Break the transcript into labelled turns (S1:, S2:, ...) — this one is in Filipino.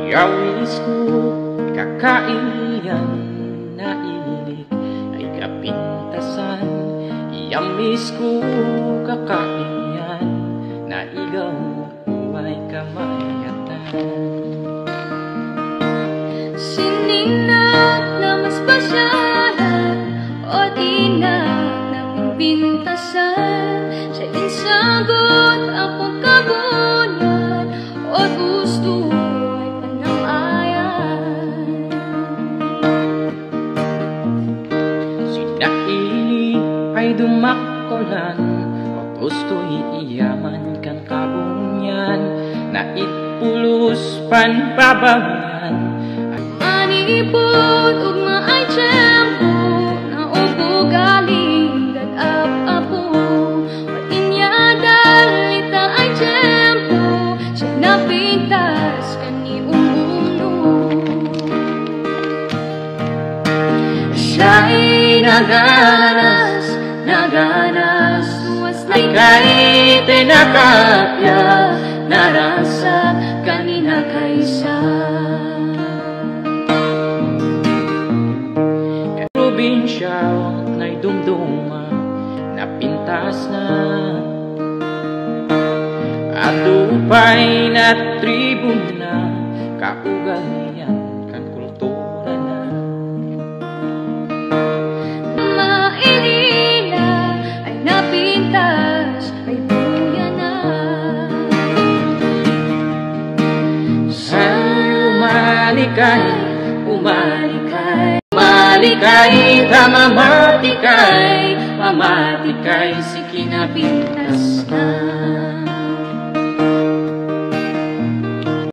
S1: Yawis ko kakaiyan na ilik ay kapintasan. Yamis ko kakaiyan na igaw ay kamayatan.
S2: Sininap na mas pasyalan o dinap na pimpintasan. Sa insagot ang pagkabunyan o gusto ay panamayan.
S1: Sinaili ay dumakulan o gusto'y iyaman kang kabunyan na ipulos panpabawian.
S2: Manipod ug maay tiyempo na ubo galing gad-ap-apo. Inyadal ita ay tiyempo siya napintas kani umuno.
S1: Siya'y naganas tuwas na ika'y tinakapya. Narasa kanina kaysa probinsya na'y dumduma napintas na at upay na tribuna kaugalian kan kultura na.
S2: Mailila ay napintas ay buya na.
S1: Umalikay, mamatikay, si kinapintas na.